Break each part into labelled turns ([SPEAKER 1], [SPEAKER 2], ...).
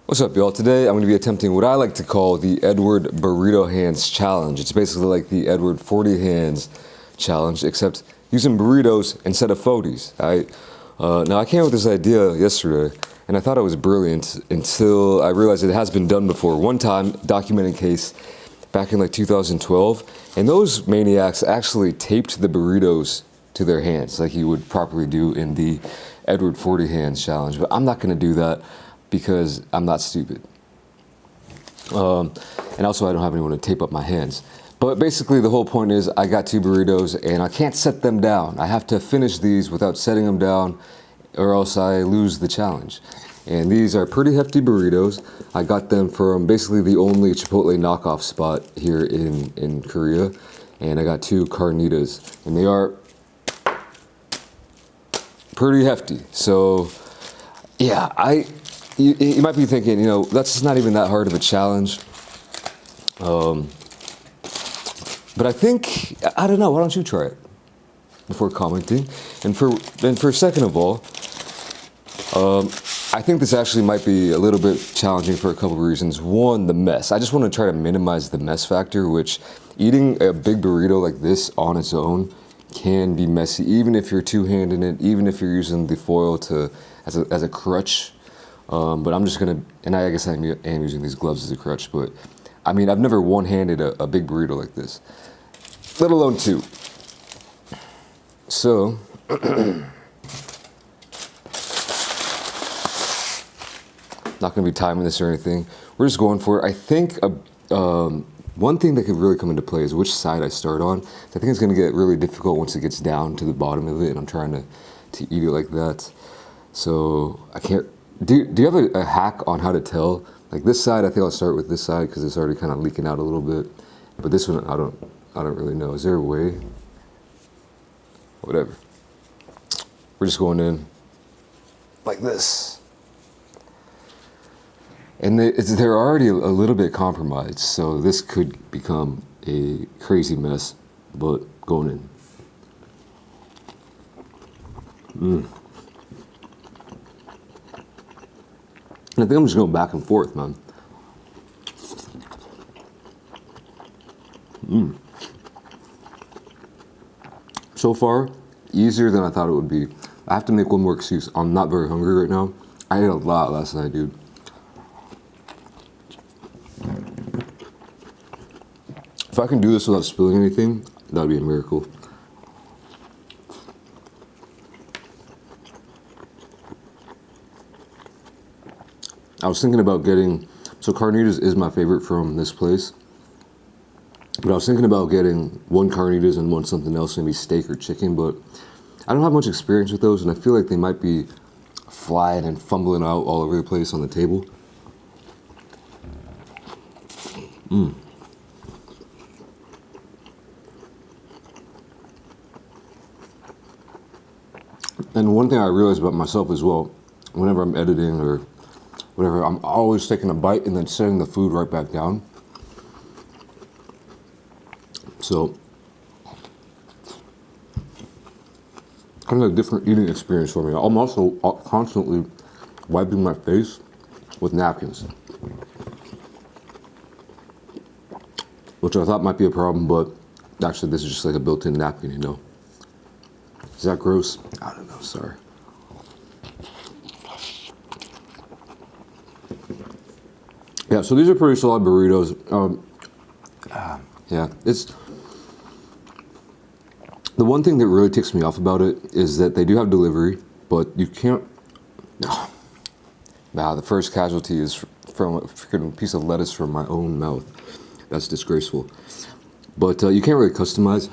[SPEAKER 1] What's up, y'all? Today I'm going to be attempting what I like to call the Edward Burrito Hands Challenge. It's basically like the Edward 40 Hands Challenge, except using burritos instead of 40s. Now, I came up with this idea yesterday, and I thought it was brilliant until I realized it has been done before. One time, documented case back in like 2012, and those maniacs actually taped the burritos to their hands like you would properly do in the Edward 40 Hands Challenge. But I'm not going to do that because I'm not stupid. And also I don't have anyone to tape up my hands. But basically the whole point is I got 2 burritos and I can't set them down. I have to finish these without setting them down or else I lose the challenge. And these are pretty hefty burritos. I got them from basically the only Chipotle knockoff spot here in Korea. And I got 2 carnitas and they are pretty hefty. So yeah, you might be thinking, you know, that's not even that hard of a challenge. But I think, I don't know, why don't you try it before commenting? And for second of all, I think this actually might be a little bit challenging for a couple of reasons. One, the mess. I just want to try to minimize the mess factor, which eating a big burrito like this on its own can be messy, even if you're two-handing it, even if you're using the foil as a crutch. But I'm just gonna, and I guess I am using these gloves as a crutch, but I mean, I've never one-handed a big burrito like this, let alone 2. So, not gonna be timing this or anything. We're just going for it. I think one thing that could really come into play is which side I start on. I think it's gonna get really difficult once it gets down to the bottom of it, and I'm trying to eat it like that. So I can't. Do you have a hack on how to tell? Like this side, I think I'll start with this side because it's already kind of leaking out a little bit. But this one, I don't really know. Is there a way? Whatever. We're just going in like this. And they're already a little bit compromised, so this could become a crazy mess, but going in. And I think I'm just going back and forth, man. So far, easier than I thought it would be. I have to make one more excuse. I'm not very hungry right now. I ate a lot last night, dude. If I can do this without spilling anything, that'd be a miracle. I was thinking about getting, so carnitas is my favorite from this place, but I was thinking about getting 1 carnitas and 1 something else, maybe steak or chicken, but I don't have much experience with those, and I feel like they might be flying and fumbling out all over the place on the table. And one thing I realized about myself as well, whenever I'm editing or whatever, I'm always taking a bite and then setting the food right back down. So, kind of a different eating experience for me. I'm also constantly wiping my face with napkins, which I thought might be a problem, but actually this is just like a built-in napkin, you know. Is that gross? I don't know, sorry. Yeah, so these are pretty solid burritos. Yeah, it's the one thing that really ticks me off about it is that they do have delivery, but you can't. Nah, the first casualty is from a freaking piece of lettuce from my own mouth. That's disgraceful. But you can't really customize.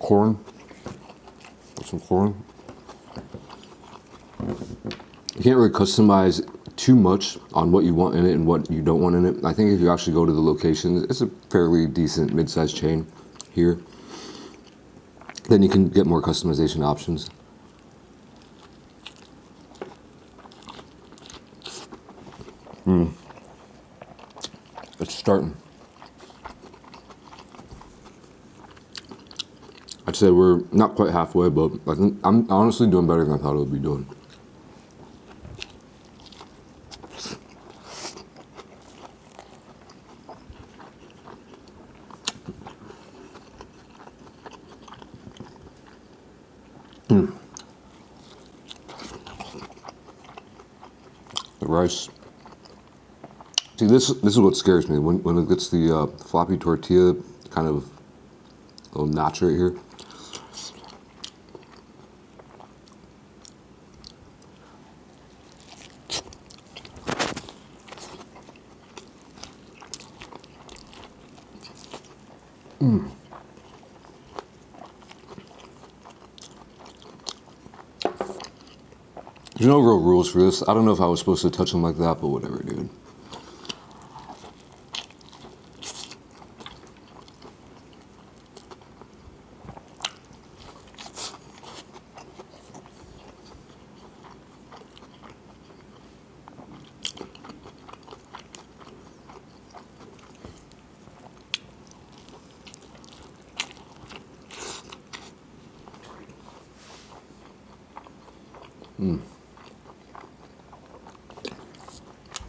[SPEAKER 1] Corn. Some corn. You can't really customize too much on what you want in it and what you don't want in it. I think if you actually go to the location, it's a fairly decent mid-sized chain here. Then you can get more customization options. It's starting. I'd say we're not quite halfway, but I think I'm honestly doing better than I thought I would be doing. The rice. See, this is what scares me when it gets the floppy tortilla kind of little notch right here. There's no real rules for this. I don't know if I was supposed to touch them like that, but whatever, dude.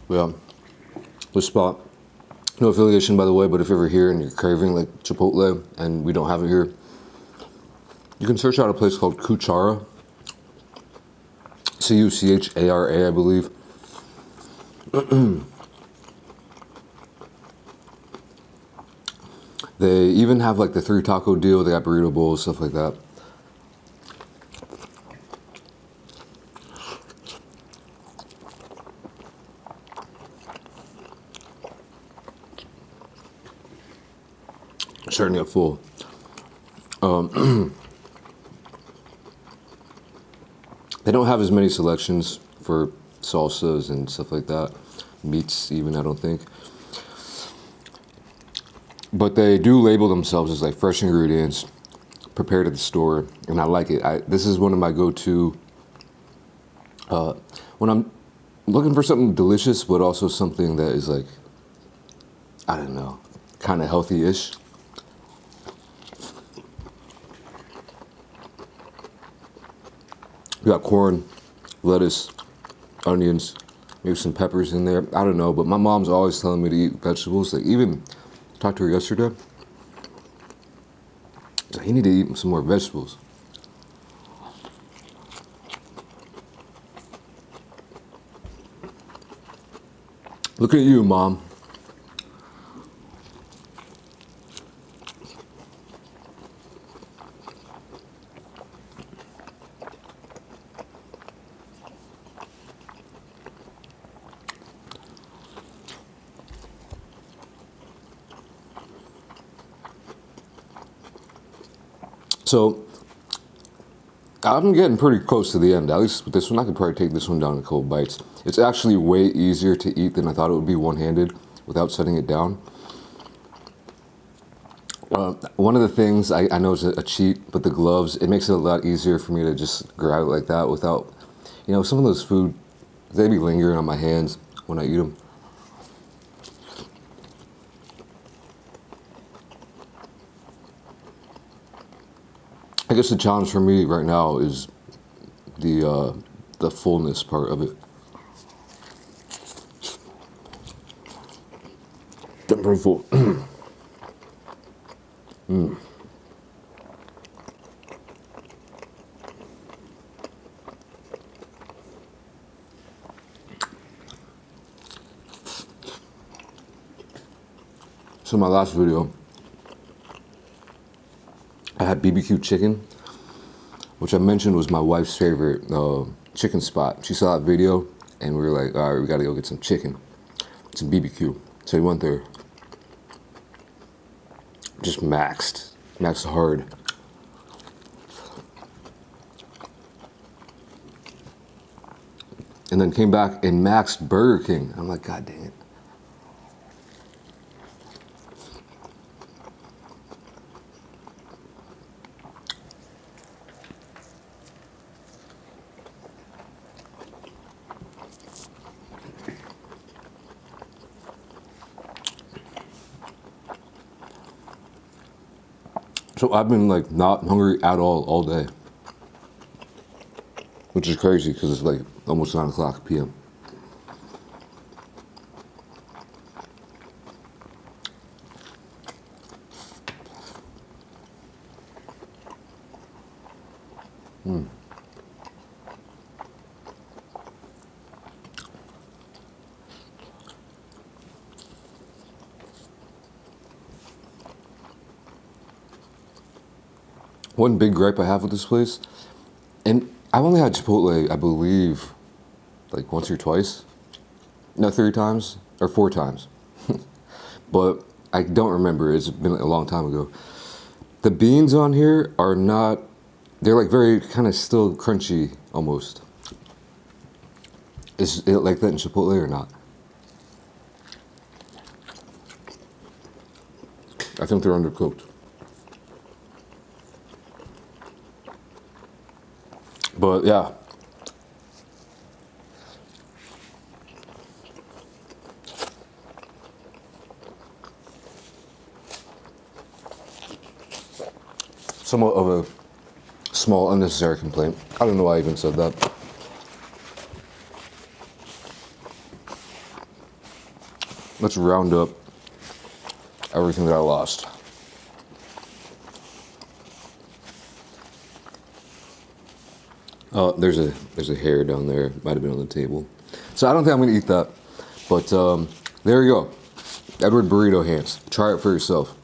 [SPEAKER 1] Well, this spot, no affiliation by the way, but if you're ever here and you're craving like Chipotle and we don't have it here, you can search out a place called Cuchara. Cuchara, I believe. They even have like the 3 taco deal. They got burrito bowls, stuff like that. Starting to get full. They don't have as many selections for salsas and stuff like that. Meats even, I don't think. But they do label themselves as like fresh ingredients, prepared at the store, and I like it. This is one of my go-to when I'm looking for something delicious, but also something that is like, I don't know, kind of healthy-ish. We got corn, lettuce, onions, maybe some peppers in there. I don't know, but my mom's always telling me to eat vegetables. Like even talked to her yesterday. Like, you need to eat some more vegetables. Look at you, Mom. So, I'm getting pretty close to the end. At least with this one, I could probably take this one down in cold bites. It's actually way easier to eat than I thought it would be one-handed without setting it down. One of the things I know is a cheat, but the gloves, it makes it a lot easier for me to just grab it like that without, you know, some of those food, they be lingering on my hands when I eat them. I guess the challenge for me right now is the fullness part of it. Getting pretty full. So my last video, I had BBQ chicken, which I mentioned was my wife's favorite chicken spot. She saw that video and we were like, all right, we gotta go get some chicken, some BBQ. So we went there, just maxed hard. And then came back and maxed Burger King. I'm like, God dang it. So I've been like not hungry at all day, which is crazy because it's like almost 9 o'clock p.m. One big gripe I have with this place, and I've only had Chipotle, I believe, like once or twice. No, 3 times or 4 times. But I don't remember. It's been a long time ago. The beans on here are not, they're like very kind of still crunchy almost. Is it like that in Chipotle or not? I think they're undercooked. But yeah. Somewhat of a small unnecessary complaint. I don't know why I even said that. Let's round up everything that I lost. Oh, there's a hair down there. Might have been on the table. So I don't think I'm gonna eat that. But there you go. Edward burrito hands. Try it for yourself.